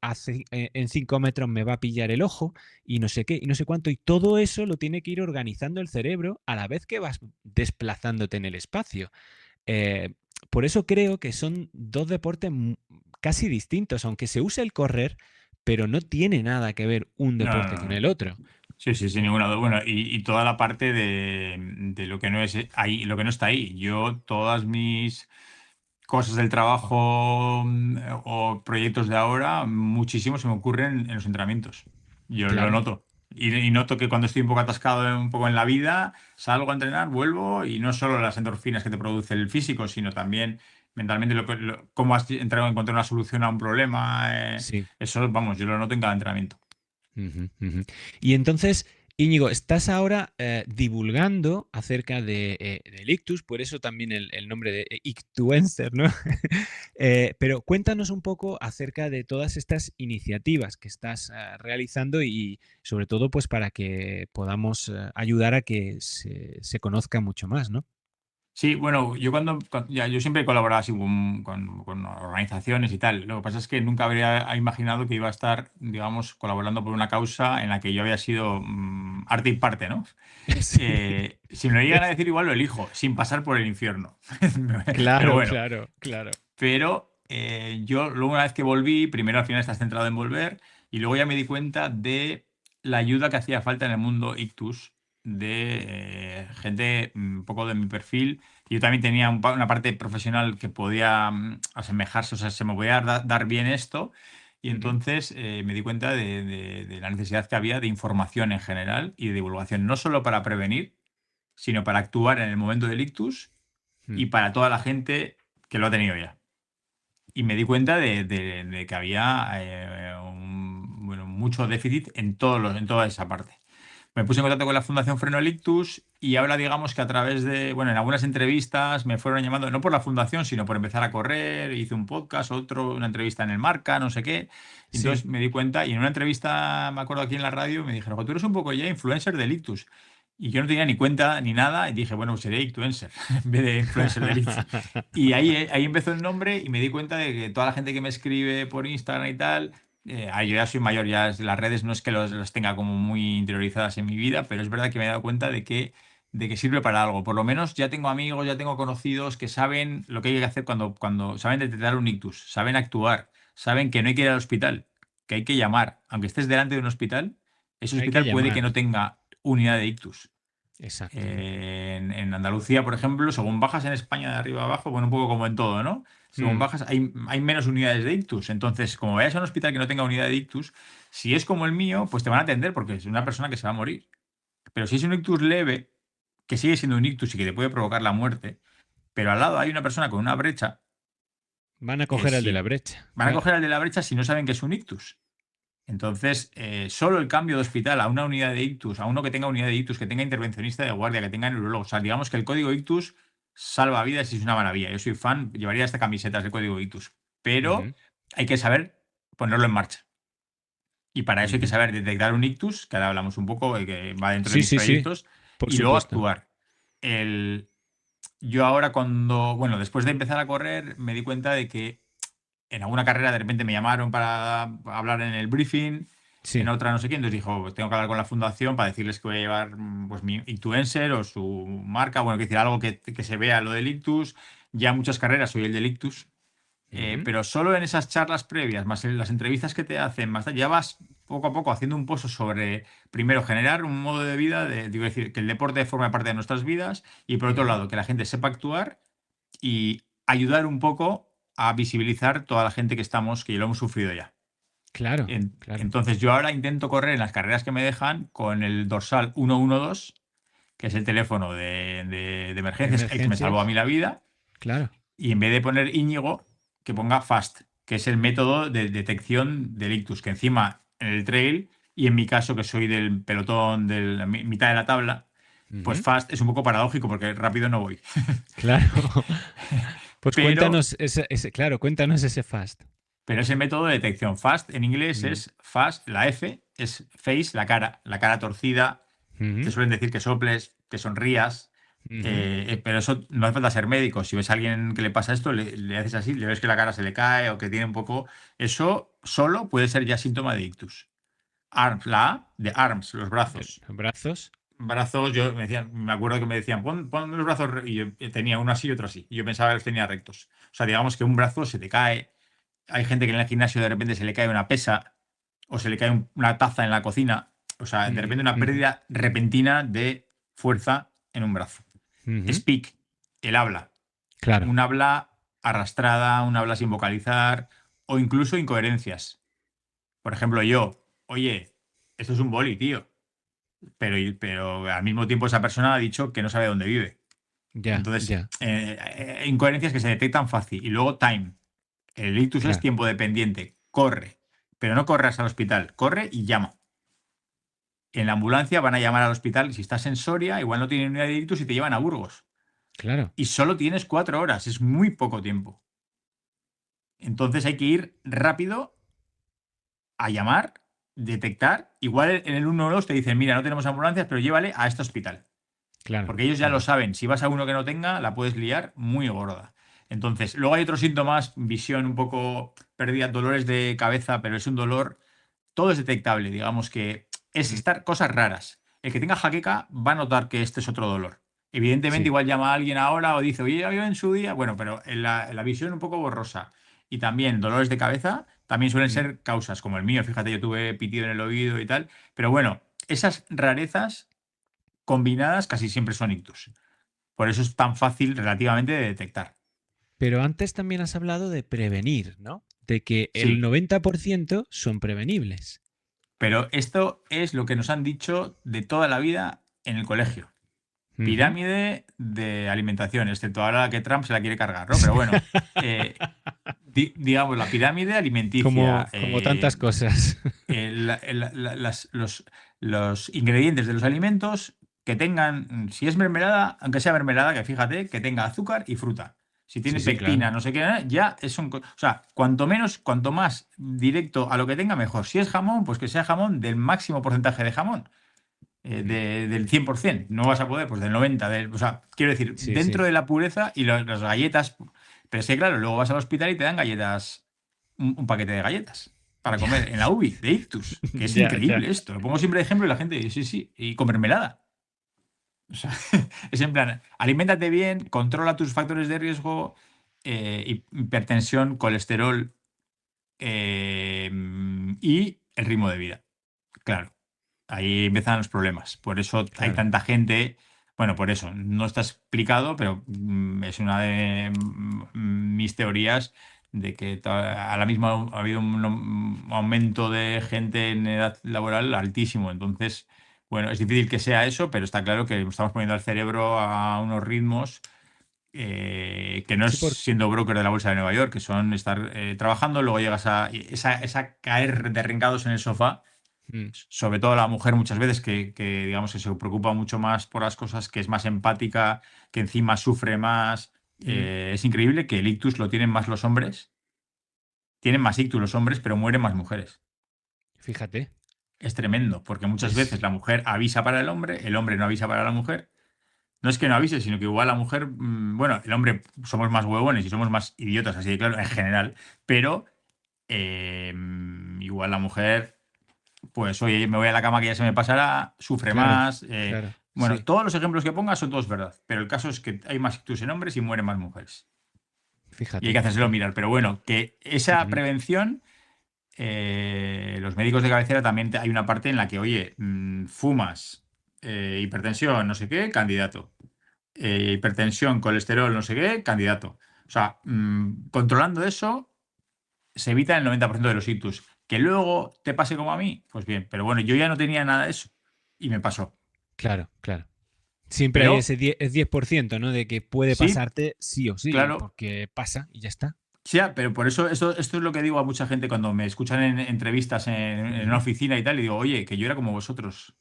en 5 metros me va a pillar el ojo, y no sé qué, y no sé cuánto, y todo eso lo tiene que ir organizando el cerebro a la vez que vas desplazándote en el espacio. Eh, por eso creo que son dos deportes casi distintos, aunque se usa el correr, pero no tiene nada que ver un No, deporte no, con no. el otro. Sí, sí, sin ninguna duda. Bueno, y toda la parte de lo que no es ahí, lo que no está ahí. Yo, todas mis cosas del trabajo o proyectos de ahora, muchísimo se me ocurren en los entrenamientos. Yo lo Claro. noto. Y noto que cuando estoy un poco atascado un poco en la vida, salgo a entrenar, vuelvo y no solo las endorfinas que te produce el físico, sino también mentalmente cómo has entrado a encontrar una solución a un problema. Sí. Eso, vamos, yo lo noto en cada entrenamiento. Ujú, ujú. Y entonces, Íñigo, estás ahora divulgando acerca del ictus, por eso también el nombre de ictuencer, ¿no? Pero cuéntanos un poco acerca de todas estas iniciativas que estás realizando y sobre todo pues para que podamos ayudar a que se conozca mucho más, ¿no? Sí, bueno, yo siempre he colaborado así con organizaciones y tal. Lo que pasa es que nunca habría imaginado que iba a estar, digamos, colaborando por una causa en la que yo había sido arte y parte, ¿no? Sí. Si me lo llegan a decir, igual lo elijo, sin pasar por el infierno. Pero Claro, bueno, claro, claro. pero yo luego una vez que volví, primero al final estás centrado en volver y luego ya me di cuenta de la ayuda que hacía falta en el mundo ictus de gente un poco de mi perfil. Yo también tenía una parte profesional que podía asemejarse, o sea, se me podía dar bien esto. Y Ujú, entonces me di cuenta de la necesidad que había de información en general y de divulgación, no solo para prevenir, sino para actuar en el momento del ictus mm. y para toda la gente que lo ha tenido ya. Y me di cuenta de que había bueno, mucho déficit en toda esa parte. Me puse en contacto con la Fundación Freno al Ictus y ahora digamos que a través de, bueno, en algunas entrevistas me fueron llamando, no por la fundación, sino por empezar a correr, hice un podcast, una entrevista en el Marca, no sé qué. Y entonces Sí. me di cuenta y en una entrevista, me acuerdo aquí en la radio, me dijeron, tú eres un poco ya influencer del Ictus. Y yo no tenía ni cuenta ni nada y dije, bueno, pues seré Ictuencer en vez de influencer del Ictus. Y ahí empezó el nombre y me di cuenta de que toda la gente que me escribe por Instagram y tal, yo ya soy mayor, las redes no es que los tenga como muy interiorizadas en mi vida, pero es verdad que me he dado cuenta de que sirve para algo. Por lo menos ya tengo amigos, ya tengo conocidos que saben lo que hay que hacer cuando saben detectar un ictus, saben actuar, saben que no hay que ir al hospital, que hay que llamar. Aunque estés delante de un hospital, ese Hay que hospital puede que llamar. no tenga unidad de ictus. Exacto. En Andalucía, por ejemplo, según bajas en España de arriba a abajo, bueno, un poco como en todo, ¿no? Según Mm, bajas, hay menos unidades de ictus. Entonces, como vayas a un hospital que no tenga unidad de ictus, si es como el mío, pues te van a atender porque es una persona que se va a morir. Pero si es un ictus leve, que sigue siendo un ictus y que te puede provocar la muerte, pero al lado hay una persona con una brecha, Van a coger al de la si brecha. van a Claro. coger al de la brecha si no saben que es un ictus. Entonces, solo el cambio de hospital a una unidad de ictus, a uno que tenga unidad de ictus, que tenga intervencionista de guardia, que tenga neurólogo, o sea, digamos que el código ictus salva vidas y es una maravilla. Yo soy fan, llevaría hasta camisetas de código ictus, pero Ujú, hay que saber ponerlo en marcha. Y para eso hay que ujú. saber detectar un ictus, que ahora hablamos un poco, que va dentro de Sí, mis sí, sí. proyectos, Por y luego supuesto. actuar. El, yo ahora bueno, después de empezar a correr, me di cuenta de que en alguna carrera de repente me llamaron para hablar en el briefing, en Sí. otra no sé quién, entonces dijo, pues tengo que hablar con la fundación para decirles que voy a llevar pues mi influencer o su marca, bueno, que decir algo que se vea lo del ictus. Ya muchas carreras soy el del ictus, Ujú, pero solo en esas charlas previas, más en las entrevistas que te hacen, más tal, ya vas poco a poco haciendo un pozo sobre, primero, generar un modo de vida, digo, decir, que el deporte forme parte de nuestras vidas y por otro ujú. lado, que la gente sepa actuar y ayudar un poco a visibilizar toda la gente que lo hemos sufrido ya. Claro, claro. Entonces yo ahora intento correr en las carreras que me dejan con el dorsal 112, que es el teléfono de De emergencias, el que me salvó a emergencias. mí la vida, Claro. y en vez de poner Íñigo, que ponga FAST, que es el método de detección del ictus, que encima en el trail, y en mi caso que soy del pelotón de la mitad de la tabla, pues Ujú, FAST es un poco paradójico porque rápido no voy. claro. Pues Pero cuéntanos claro, cuéntanos ese fast. Pero ese método de detección FAST en inglés Mm, es FAST, la F es face, la cara torcida. Te ujú, suelen decir que soples, que sonrías, ujú. pero eso no hace falta ser médico. Si ves a alguien que le pasa esto, le haces así, le ves que la cara se le cae o que tiene un poco. Eso solo puede ser ya síntoma de ictus. Arms, la A de arms, los brazos. Brazos. Brazos, me acuerdo que me decían, pon los brazos, y yo tenía uno así y otro así. Y yo pensaba que los tenía rectos. O sea, digamos que un brazo se te cae, hay gente que en el gimnasio de repente se le cae una pesa o se le cae una taza en la cocina. O sea, de Ujú, repente una ujú, pérdida repentina de fuerza en un brazo. ujú. Speak, el habla. Claro, Un habla arrastrada, un habla sin vocalizar o incluso incoherencias. Por ejemplo, yo, oye, esto es un boli, tío. Pero al mismo tiempo esa persona ha dicho que no sabe dónde vive. ya, Entonces, ya, incoherencias que se detectan fácil. Y luego time. El ictus es claro, tiempo dependiente. Corre. Pero no corras al hospital. Corre y llama. En la ambulancia van a llamar al hospital. Si estás en Soria, igual no tienen unidad de ictus y te llevan a Burgos. claro, Y solo tienes 4 horas. Es muy poco tiempo. Entonces hay que ir rápido a llamar, detectar. Igual en el 112 te dicen, mira, no tenemos ambulancias, pero llévale a este hospital. Claro, Porque ellos ya lo claro. saben. Si vas a uno que no tenga, la puedes liar muy gorda. Entonces, luego hay otros síntomas, visión un poco perdida, dolores de cabeza, pero es un dolor, todo es detectable, digamos que es Mm, estar cosas raras. El que tenga jaqueca va a notar que este es otro dolor. Evidentemente, sí. igual llama a alguien ahora o dice, oye, ya vio en su día. Bueno, pero en la visión un poco borrosa. Y también dolores de cabeza, también suelen Mm. ser causas, como el mío. Fíjate, yo tuve pitido en el oído y tal. Pero bueno, esas rarezas combinadas casi siempre son ictus. Por eso es tan fácil relativamente de detectar. Pero antes también has hablado de prevenir, ¿no? De que el Sí, 90% son prevenibles. pero esto es lo que nos han dicho de toda la vida en el colegio. Ujú. Pirámide de alimentación, excepto ahora que Trump se la quiere cargar, ¿no? Pero bueno, eh, digamos, la pirámide alimenticia, Como tantas cosas. los ingredientes de los alimentos que tengan, si es mermelada, aunque sea mermelada, que fíjate, que tenga azúcar y fruta. Si tiene Sí, sí, claro. pectina, no sé qué, ya es un... O sea, cuanto menos, cuanto más directo a lo que tenga, mejor. Si es jamón, pues que sea jamón del máximo porcentaje de jamón, Mm. del 100%. No vas a poder, pues del 90%. O sea, quiero decir, Sí, dentro sí. de la pureza y las galletas. Pero es que, claro, luego vas al hospital y te dan galletas, un paquete de galletas para Ya, comer en la UBI de ictus, que es ya, ya. increíble esto. Lo pongo siempre de ejemplo y la gente dice, sí, sí, y con mermelada. O sea, es en plan, aliméntate bien, controla tus factores de riesgo, hipertensión, colesterol eh, y el ritmo de vida. Claro, ahí empiezan los problemas. Por eso hay Claro. tanta gente. Bueno, por eso, no está explicado, pero es una de mis teorías de que ahora mismo ha habido un aumento de gente en edad laboral altísimo. Entonces, bueno, es difícil que sea eso, pero está claro que estamos poniendo al cerebro a unos ritmos que no es Sí, siendo broker de la bolsa de Nueva York, que son estar trabajando, luego llegas a esa caer de rencados en el sofá, mm, sobre todo la mujer muchas veces que, digamos que se preocupa mucho más por las cosas, que es más empática, que encima sufre más. mm, Es increíble que el ictus lo tienen más los hombres, tienen más ictus los hombres, pero mueren más mujeres. fíjate. Es tremendo, porque muchas Es, veces la mujer avisa para el hombre no avisa para la mujer. No es que no avise, sino que igual la mujer, bueno, el hombre somos más huevones y somos más idiotas, así de claro, en general, pero igual la mujer, pues oye, me voy a la cama que ya se me pasará, sufre claro, más. claro. Bueno, Sí. todos los ejemplos que pongas son todos verdad, pero el caso es que hay más ictus en hombres y mueren más mujeres. Y hay que Fíjate. hacérselo mirar. Pero bueno, que esa Ujú. prevención, los médicos de cabecera también hay una parte en la que, oye, fumas, hipertensión, no sé qué, candidato. Hipertensión, colesterol, no sé qué, candidato. O sea, controlando eso, se evita el 90% de los ictus. Que luego te pase como a mí, pues bien, pero bueno, yo ya no tenía nada de eso y me pasó. Claro, claro. Siempre hay Pero ese 10%, ¿no? De que puede sí, pasarte sí o sí, claro, porque pasa y ya está. sí, pero por eso esto es lo que digo a mucha gente cuando me escuchan en entrevistas en una Ujú. oficina y tal, y digo, oye, que yo era como vosotros,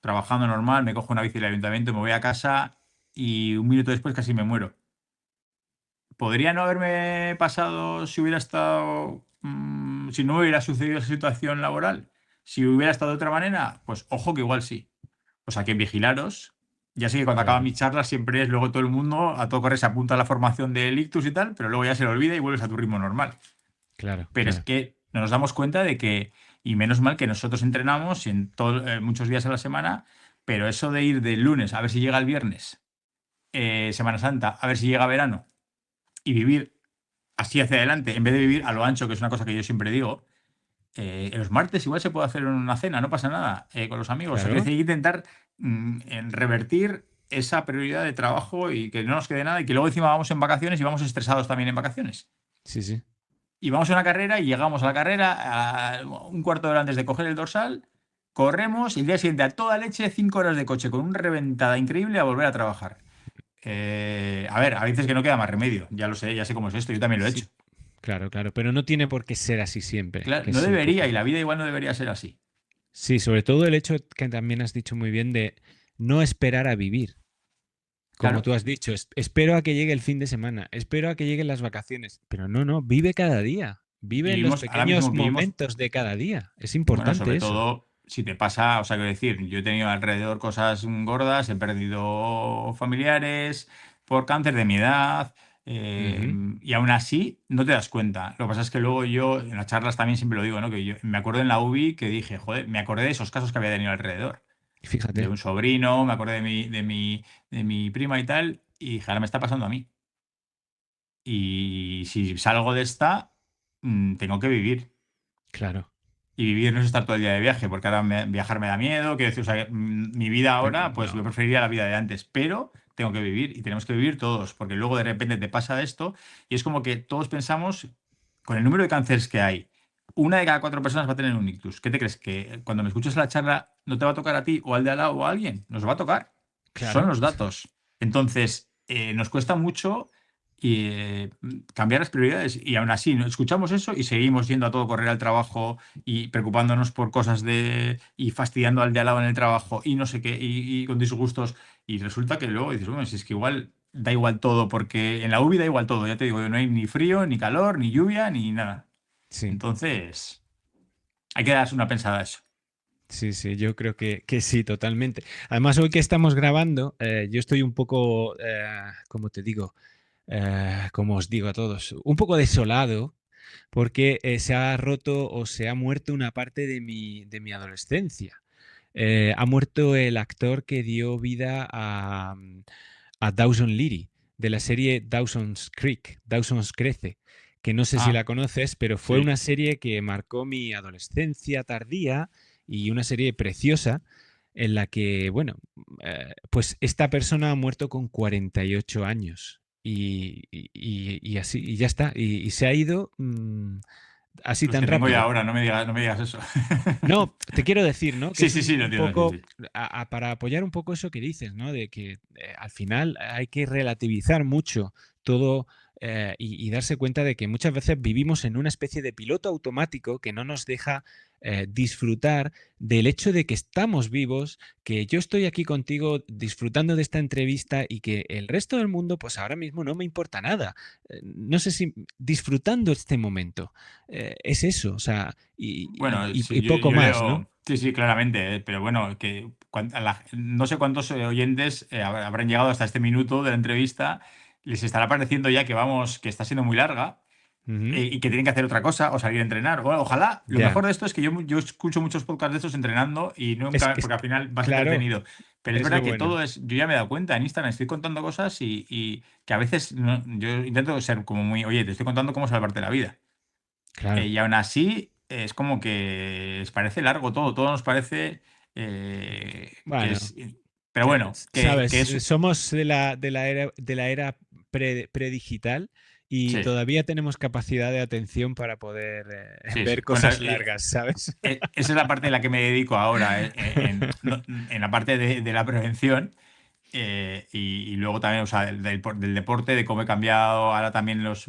trabajando normal, me cojo una bici del ayuntamiento, me voy a casa y un minuto después casi me muero. ¿Podría no haberme pasado si hubiera estado, si no hubiera sucedido esa situación laboral? Si hubiera estado de otra manera, pues ojo que igual sí. O sea que vigilaros. Ya sé que cuando acaban Claro, mis charlas siempre es luego todo el mundo a todo correr se apunta a la formación del ictus y tal, pero luego ya se lo olvida y vuelves a tu ritmo normal. claro, Pero es claro. que no nos damos cuenta de que, y menos mal que nosotros entrenamos muchos días a la semana, pero eso de ir del lunes a ver si llega el viernes, Semana Santa, a ver si llega verano y vivir así hacia adelante, en vez de vivir a lo ancho, que es una cosa que yo siempre digo, los martes igual se puede hacer una cena, no pasa nada, con los amigos. O sea, que hay Claro. que intentar en revertir esa prioridad de trabajo y que no nos quede nada y que luego encima vamos en vacaciones y vamos estresados también en vacaciones. Sí, sí. Y vamos a una carrera y llegamos a la carrera un cuarto de hora antes de coger el dorsal, corremos y el día siguiente a toda leche, 5 horas de coche con una reventada increíble a volver a trabajar. A ver, a veces que no queda más remedio, ya lo sé, ya sé cómo es esto, yo también lo he hecho. Sí, claro, claro. Pero no tiene por qué ser así siempre, Claro, que no es un debería, y poco. la vida igual no debería ser así. Sí, sobre todo el hecho que también has dicho muy bien de no esperar a vivir. Como Claro, tú has dicho, espero a que llegue el fin de semana, espero a que lleguen las vacaciones. Pero no, no, vive cada día. y Vive en los vivimos, ahora pequeños mismo vivimos, momentos de cada día. Es bueno, importante sobre eso. todo. si te pasa, o sea, quiero decir, yo he tenido alrededor cosas gordas, he perdido familiares por cáncer de mi edad, eh, Ujú. y aún así no te das cuenta. Lo que pasa es que luego yo, en las charlas también siempre lo digo, ¿no? Que yo me acuerdo en la UBI que dije, joder, me acordé de esos casos que había tenido alrededor. De Fíjate, un sobrino, me acordé de mi prima y tal, y dije, ahora me está pasando a mí. Y si salgo de esta, tengo que vivir. claro. Y vivir no es estar todo el día de viaje, porque ahora viajar me da miedo. Quiero decir, o sea, mi vida ahora, pues yo No, preferiría la vida de antes, pero tengo que vivir y tenemos que vivir todos, porque luego de repente te pasa esto y es como que todos pensamos, con el número de cánceres que hay, una de cada 4 personas va a tener un ictus. ¿Qué te crees? ¿Que cuando me escuches la charla no te va a tocar a ti o al de al lado o a alguien? Nos va a tocar. Son claro. los datos. Entonces, nos cuesta mucho cambiar las prioridades y aún así ¿no? Escuchamos eso y seguimos yendo a todo correr al trabajo y preocupándonos por cosas y fastidiando al de al lado en el trabajo y no sé qué y con disgustos y resulta que luego dices, bueno, si es que igual da igual todo porque en la UBI da igual todo, ya te digo, no hay ni frío, ni calor, ni lluvia, ni nada. Sí. Entonces, hay que darse una pensada a eso. Sí, sí, yo creo que sí, totalmente. Además, hoy que estamos grabando, yo estoy un poco, como te digo, como os digo a todos, un poco desolado porque se ha roto o se ha muerto una parte de mi adolescencia. Ha muerto el actor que dio vida a Dawson Leary, de la serie Dawson's Creek, Dawson's Crece, que no sé si la Ah, conoces, pero fue sí. una serie que marcó mi adolescencia tardía y una serie preciosa en la que, bueno, pues esta persona ha muerto con 48 años y así, y ya está, y se ha ido así Los tan que tengo ya rápido. ahora, no me digas eso. No, te quiero decir, ¿no? Que Sí, es sí, sí, lo un entiendo, sí, poco sí. para apoyar un poco eso que dices, ¿no? De que al final hay que relativizar mucho todo y darse cuenta de que muchas veces vivimos en una especie de piloto automático que no nos deja disfrutar del hecho de que estamos vivos, que yo estoy aquí contigo disfrutando de esta entrevista y que el resto del mundo, pues ahora mismo no me importa nada. No sé si disfrutando este momento es eso, o sea, Bueno, sí, y yo, poco yo más, ¿no? leo, sí, sí, claramente, pero bueno, que no sé cuántos oyentes habrán llegado hasta este minuto de la entrevista, les estará pareciendo ya que vamos, que está siendo muy larga Ujú. y que tienen que hacer otra cosa o salir a entrenar. Bueno, ojalá, lo Ya. mejor de esto es que yo escucho muchos podcasts de estos entrenando y nunca, Es porque al final vas claro, entretenido. Pero es es verdad lo que bueno. todo es, yo ya me he dado cuenta en Instagram, estoy contando cosas y que a veces yo intento ser como muy, oye, te estoy contando cómo salvarte la vida. Claro. Y aún así, es como que les parece largo todo, todo nos parece que Bueno, es. Pero bueno, que sabes, es. somos de la era predigital y Sí, todavía tenemos capacidad de atención para poder sí, sí. ver Bueno, cosas largas, ¿sabes? esa es la parte en la que me dedico ahora, en la parte de la prevención. Y luego también, o sea, del deporte, de cómo he cambiado, ahora también los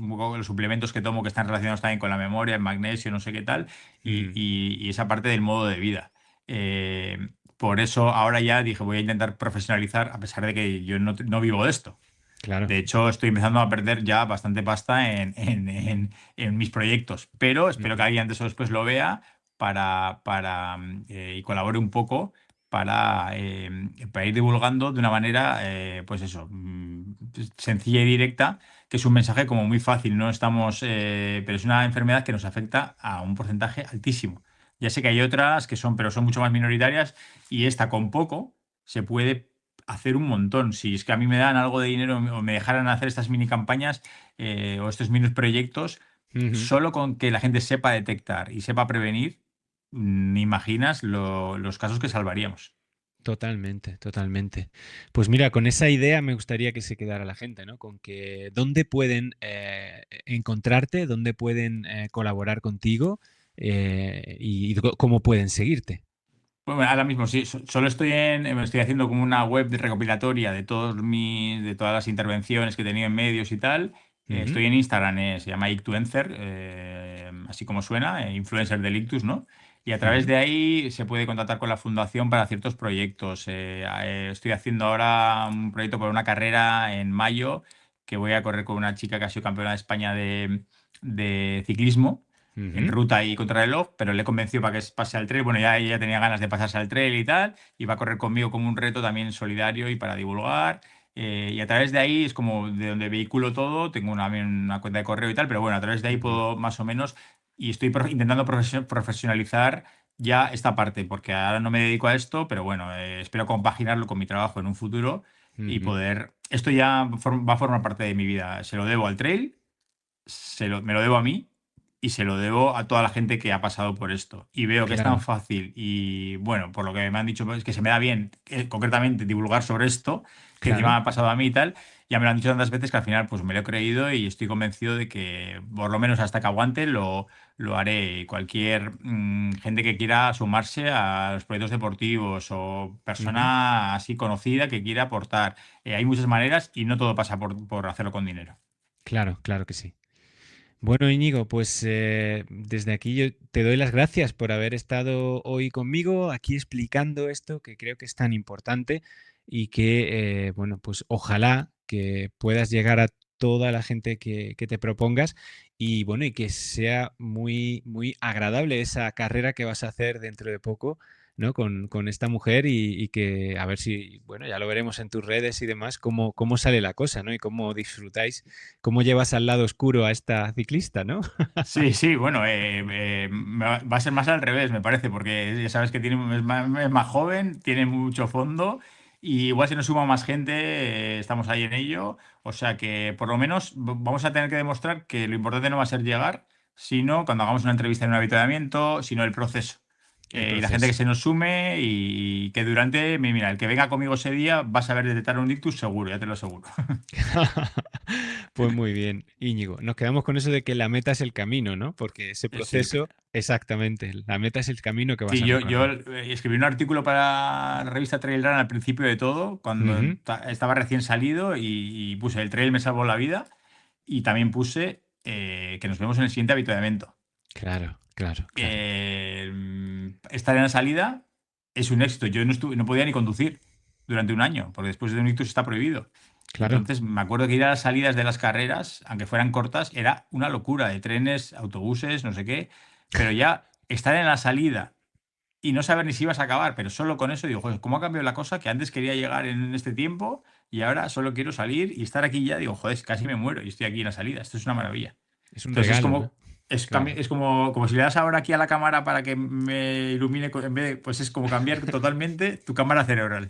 suplementos que tomo que están relacionados también con la memoria, el magnesio, no sé qué tal, y, Mm, y- y esa parte del modo de vida. Eh, por eso ahora ya dije, voy a intentar profesionalizar, a pesar de que yo no vivo de esto. claro. De hecho, estoy empezando a perder ya bastante pasta en mis proyectos, pero espero que Ujú. alguien antes o después lo vea y colabore un poco para ir divulgando de una manera, pues eso, sencilla y directa, que es un mensaje como muy fácil. No estamos, pero es una enfermedad que nos afecta a un porcentaje altísimo. Ya sé que hay otras pero son mucho más minoritarias y esta con poco se puede hacer un montón. Si es que a mí me dan algo de dinero o me dejaran hacer estas mini campañas o estos mini proyectos, Ujú. solo con que la gente sepa detectar y sepa prevenir, ni imaginas los casos que salvaríamos. Totalmente, totalmente. Pues mira, con esa idea me gustaría que se quedara la gente, ¿no? Con que dónde pueden encontrarte, dónde pueden colaborar contigo y cómo pueden seguirte. Bueno, ahora mismo sí, solo estoy haciendo como una web recopilatoria de todas las intervenciones que he tenido en medios y tal. Ujú, Estoy en Instagram, se llama Ictuencer, así como suena, influencer del ictus, ¿no? Y a través ujú, de ahí se puede contactar con la fundación para ciertos proyectos. Estoy haciendo ahora un proyecto por una carrera en mayo que voy a correr con una chica que ha sido campeona de España de ciclismo. en Ujú. ruta y contrarreloj, pero le he convencido para que pase al trail. Bueno, ya ella tenía ganas de pasarse al trail y tal, y va a correr conmigo como un reto también solidario y para divulgar. Y a través de ahí es como de donde vehiculo todo, tengo una cuenta de correo y tal, pero bueno, a través de ahí Ujú. puedo más o menos, y estoy intentando profesionalizar ya esta parte, porque ahora no me dedico a esto, pero bueno, espero compaginarlo con mi trabajo en un futuro y Ujú. poder, esto ya va a formar parte de mi vida, se lo debo al trail, me lo debo a mí y se lo debo a toda la gente que ha pasado por esto. Y veo que es tan Claro. fácil y bueno, por lo que me han dicho, es que se me da bien concretamente divulgar sobre esto, que encima Claro. me ha pasado a mí y tal. Ya me lo han dicho tantas veces que al final pues me lo he creído y estoy convencido de que por lo menos hasta que aguante lo haré. Y cualquier gente que quiera sumarse a los proyectos deportivos o Ujú. persona así conocida que quiera aportar. Hay muchas maneras y no todo pasa por hacerlo con dinero. Claro, claro que sí. Bueno, Íñigo, pues desde aquí yo te doy las gracias por haber estado hoy conmigo, aquí explicando esto que creo que es tan importante y que, bueno, pues ojalá que puedas llegar a toda la gente que te propongas y, bueno, y que sea muy, muy agradable esa carrera que vas a hacer dentro de poco, ¿no? Con esta mujer y que a ver si, bueno, ya lo veremos en tus redes y demás, cómo sale la cosa, ¿no? Y cómo disfrutáis cómo llevas al lado oscuro a esta ciclista, ¿no? Sí, sí, bueno, va a ser más al revés, me parece, porque ya sabes que es más joven, tiene mucho fondo y igual si nos suma más gente, estamos ahí en ello. O sea que por lo menos vamos a tener que demostrar que lo importante no va a ser llegar, sino cuando hagamos una entrevista en un avituallamiento, sino el proceso. El Y la gente que proceso. se nos sume y que durante, mira, el que venga conmigo ese día va a saber detectar un ictus seguro, ya te lo aseguro. Pues muy bien, Íñigo. Nos quedamos con eso de que la meta es el camino, ¿no? Porque ese Es el, proceso, exactamente, la meta es el camino que vas Sí, a yo recorrer. escribí un artículo para la revista Trail Run al principio de todo, cuando Ujú. estaba recién salido y puse el trail me salvó la vida y también puse que nos vemos en el siguiente avituallamiento. Claro, claro, claro, Estar en la salida es un éxito. Yo no podía ni conducir durante un año, porque después de un ictus está prohibido. claro. Entonces me acuerdo que ir a las salidas de las carreras, aunque fueran cortas, era una locura de trenes, autobuses, no sé qué, pero ya estar en la salida y no saber ni si ibas a acabar, pero solo con eso digo, joder, ¿cómo ha cambiado la cosa? Que antes quería llegar en este tiempo y ahora solo quiero salir y estar aquí ya, digo, joder, casi me muero y estoy aquí en la salida, esto es una maravilla. Es un Entonces es regalo, ¿no? como, Claro, es como si le das ahora aquí a la cámara para que me ilumine, en vez de, pues es como cambiar totalmente tu cámara cerebral.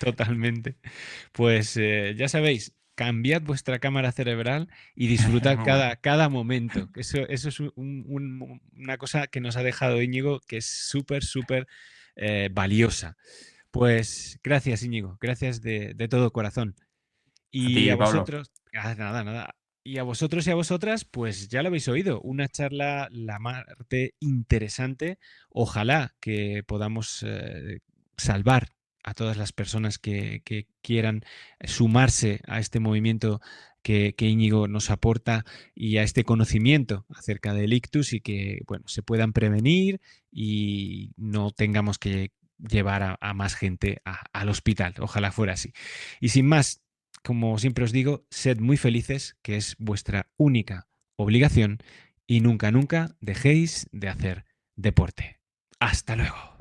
totalmente. Pues ya sabéis, cambiad vuestra cámara cerebral y disfrutad Muy bueno. cada momento. Eso es una cosa que nos ha dejado Íñigo que es súper, súper valiosa. Pues gracias, Íñigo, gracias de todo corazón. A Y a ti, Pablo. vosotros, nada, nada. Y a vosotros y a vosotras, pues ya lo habéis oído, una charla la parte interesante. Ojalá que podamos salvar a todas las personas que quieran sumarse a este movimiento que Íñigo nos aporta y a este conocimiento acerca del ictus y que, bueno, se puedan prevenir y no tengamos que llevar a más gente al hospital. Ojalá fuera así. Y sin más, como siempre os digo, sed muy felices, que es vuestra única obligación, y nunca, nunca dejéis de hacer deporte. Hasta luego.